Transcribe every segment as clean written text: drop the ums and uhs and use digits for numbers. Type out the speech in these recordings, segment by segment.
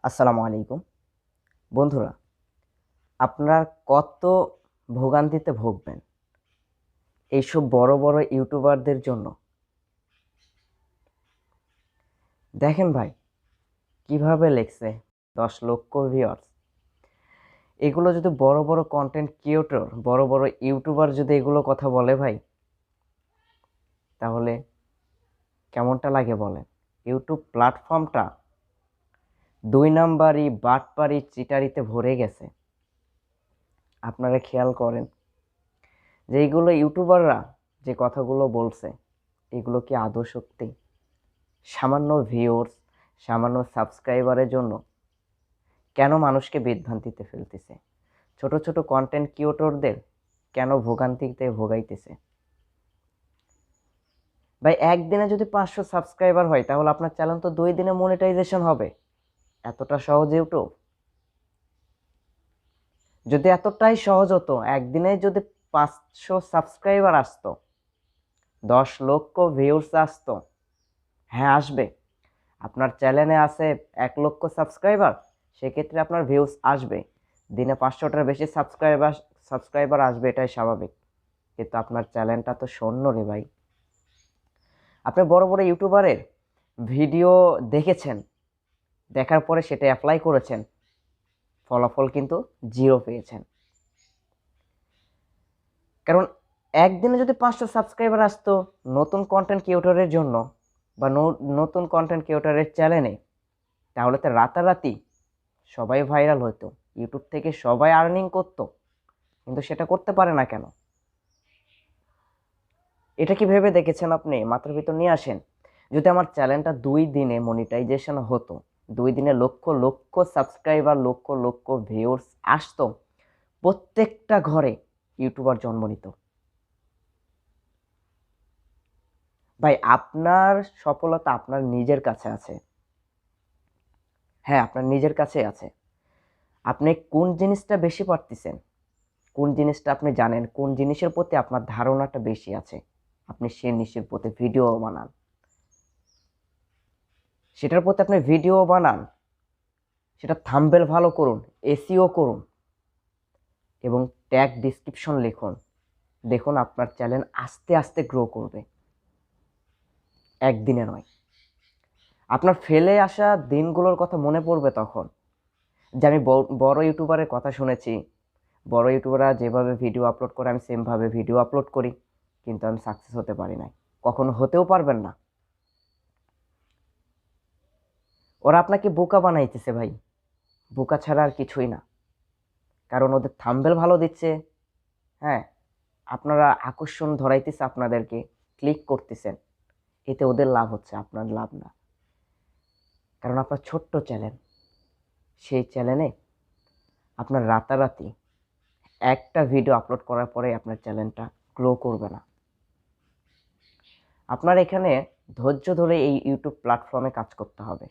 আসসালামু আলাইকুম বন্ধুরা, আপনারা কত ভোগান্তিতে ভুগবেন এইসব বড় বড় ইউটিউবারদের জন্য। দেখেন ভাই, কিভাবে লেখছে 10 লক্ষ ভিউয়ার্স। এগুলো যদি বড় বড় কন্টেন্ট ক্রিয়েটর, বড় বড় ইউটিউবার যদি এগুলো কথা বলে ভাই, তাহলে কেমনটা লাগে বলেন। ইউটিউব প্ল্যাটফর্মটা 2 নাম্বারি বাটপারি চিটারিতে ভরে গেছে। আপনারা খেয়াল করেন যে এইগুলো ইউটিউবাররা যে কথাগুলো বলছে, এগুলো কি আদৌ সত্যি? সামান্য ভিউয়ার্স, সামান্য সাবস্ক্রাইবারের জন্য কেন মানুষকে বিভ্রান্তিতে ফেলতেছে? ছোট ছোট কন্টেন্ট ক্রিয়েটরদের কেন ভোগান্তিতে ভোগাইতেছে? ভাই, একদিনে যদি 500 সাবস্ক্রাইবার হয়, তাহলে আপনার চ্যানেল তো 2 দিনে মনিটাইজেশন হবে। এতটা সহজ ইউটিউব? যদি এতটাই সহজ হতো, একদিনে যদি 500 সাবস্ক্রাইবার আসতো, 10 লক্ষ ভিউস আসতো, হ্যাঁ আসবে। আপনার চ্যানেলে আছে 1 লক্ষ সাবস্ক্রাইবার, সেক্ষেত্রে আপনার ভিউস আসবে। দিনে 500টার বেশি সাবস্ক্রাইবার আসবে, এটাই স্বাভাবিক। কিন্তু আপনার চ্যানেলটা তো শূন্য রে ভাই। আপনি বড় বড় ইউটিউবারের ভিডিও দেখেছেন, দেখার পরে সেটা অ্যাপ্লাই করেছেন, ফলাফল কিন্তু জিরো পেয়েছেন। কারণ একদিনে যদি 500 সাবস্ক্রাইবার আসতো নতুন কন্টেন্ট ক্রিয়েটরের জন্য বা নতুন কন্টেন্ট ক্রিয়েটরের চ্যানেলে, তাহলে তো রাতারাতি সবাই ভাইরাল হতো, ইউটিউব থেকে সবাই আর্নিং করতো। কিন্তু সেটা করতে পারে না কেন? এটা কি ভেবে দেখেছেন আপনি? মাথার ভিতর নিয়ে আসেন। যদি আমার চ্যানেলটা 2 দিনে মনিটাইজেশন হতো, 2 দিনে লক্ষ লক্ষ সাবস্ক্রাইবার, লক্ষ লক্ষ ভিউয়ার্স আসতো, প্রত্যেকটা ঘরে ইউটিউবার জন্ম নিত। ভাই, আপনার সফলতা আপনার নিজের কাছে আছে। হ্যাঁ, আপনার নিজের কাছে আছে। আপনি কোন জিনিসটা বেশি পারতেছেন, কোন জিনিসটা আপনি জানেন, কোন জিনিসের প্রতি আপনার ধারণাটা বেশি আছে, আপনি সেই জিনিসের প্রতি ভিডিও বানান, সেটার প্রতি আপনি ভিডিও বানান, সেটা থাম্বনেল ভালো করুন, এসইও করুন এবং ট্যাগ ডিসক্রিপশন লিখুন। দেখুন আপনার চ্যানেল আস্তে আস্তে গ্রো করবে, একদিনে নয়। আপনার ফেলে আসা দিনগুলোর কথা মনে পড়বে তখন, যে আমি বড় ইউটিউবারের কথা শুনেছি, বড় ইউটিউবাররা যেভাবে ভিডিও আপলোড করে আমি সেমভাবে ভিডিও আপলোড করি, কিন্তু আমি সাকসেস হতে পারি নাই। কখনো হতেও পারবেন না। ওরা আপনাকে বোকা বানাইতেছে ভাই, বোকা ছাড়া আর কিছুই না। কারণ ওদের থাম্বনেল ভালো দিচ্ছে, হ্যাঁ, আপনারা আকর্ষণ ধরাইতেছে, আপনাদেরকে ক্লিক করতেছেন, এতে ওদের লাভ হচ্ছে, আপনার লাভ না। কারণ আপনার ছোট্ট চ্যানেল, সেই চ্যানেলে আপনার রাতারাতি একটা ভিডিও আপলোড করার পরে আপনার চ্যানেলটা গ্রো করবে না। আপনার এখানে ধৈর্য ধরে এই ইউটিউব প্ল্যাটফর্মে কাজ করতে হবে।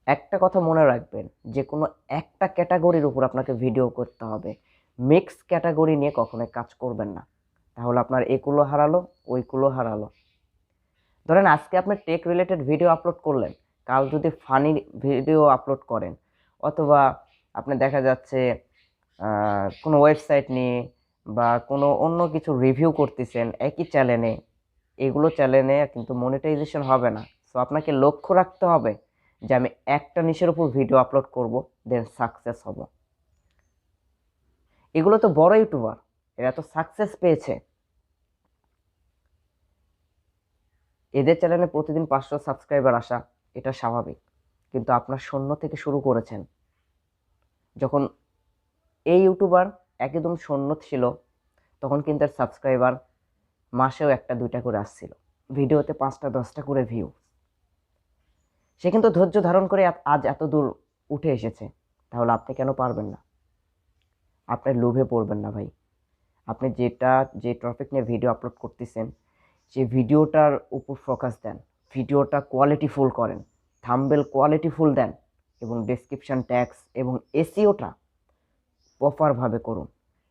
একটা কথা মনে রাখবেন, যে কোনো একটা ক্যাটাগরির উপর আপনাকে ভিডিও করতে হবে। মিক্স ক্যাটাগরি নিয়ে কখনোই কাজ করবেন না, তাহলে আপনার এগুলো হারালো, ওইগুলো হারালো। ধরেন আজকে আপনি টেক রিলেটেড ভিডিও আপলোড করলেন, কাল যদি ফানি ভিডিও আপলোড করেন, অথবা আপনি দেখা যাচ্ছে কোনো ওয়েবসাইট নিয়ে বা কোনো অন্য কিছু রিভিউ করতেছেন একই চ্যানেলে, এগুলো চ্যানেলে কিন্তু মনিটাইজেশন হবে না। সো আপনাকে লক্ষ্য রাখতে হবে যে আমি একটা নিশের উপর ভিডিও আপলোড করব, দেন সাকসেস হব। এগুলো তো বড় ইউটিউবার, এরা তো সাকসেস পেয়েছে। এদের চ্যানেলে প্রতিদিন 500 সাবস্ক্রাইবার আসা, এটা স্বাভাবিক। কিন্তু আপনার শূন্য থেকে শুরু করেছেন। যখন এই ইউটিউবার একদম শূন্য ছিল, তখন কিন্তু এর সাবস্ক্রাইবার মাসেও 1টা 2টা করে আসছিল, ভিডিওতে 5টা 10টা করে ভিউ। সে কিন্তু ধৈর্য ধারণ করে আজ এত দূর উঠে এসেছে। তাহলে আপনি কেন পারবেন না? আপনি লোভে পড়বেন না ভাই। আপনি যে টপিক নিয়ে ভিডিও আপলোড করতেছেন, সেই ভিডিওটার উপর ফোকাস দেন, ভিডিওটা কোয়ালিটিফুল করেন, থাম্বনেল কোয়ালিটিফুল দেন এবং ডেসক্রিপশন ট্যাগস এবং এসইওটা প্রপারভাবে করুন।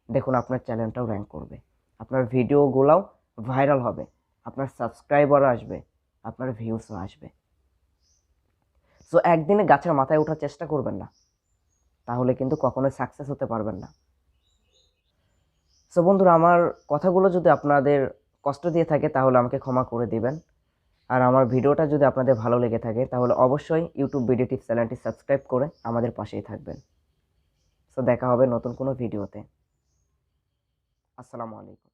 দেখুন আপনার চ্যানেলটাও র্যাঙ্ক করবে, আপনার ভিডিওগুলোও ভাইরাল হবে, আপনার সাবস্ক্রাইবারও আসবে, আপনার ভিউসও আসবে। সো একদিনে গাছের মাথায় ওঠার চেষ্টা করবেন না, তাহলে কিন্তু কখনোই সাকসেস হতে পারবেন না। সো বন্ধুরা, আমার কথাগুলো যদি আপনাদের কষ্ট দিয়ে থাকে তাহলে আমাকে ক্ষমা করে দিবেন। আর আমার ভিডিওটা যদি আপনাদের ভালো লেগে থাকে তাহলে অবশ্যই ইউটিউব ভিডিও টিপস চ্যানেলটি সাবস্ক্রাইব করে আমাদের পাশেই থাকবেন। সো দেখা হবে নতুন কোনো ভিডিওতে। আসসালামু আলাইকুম।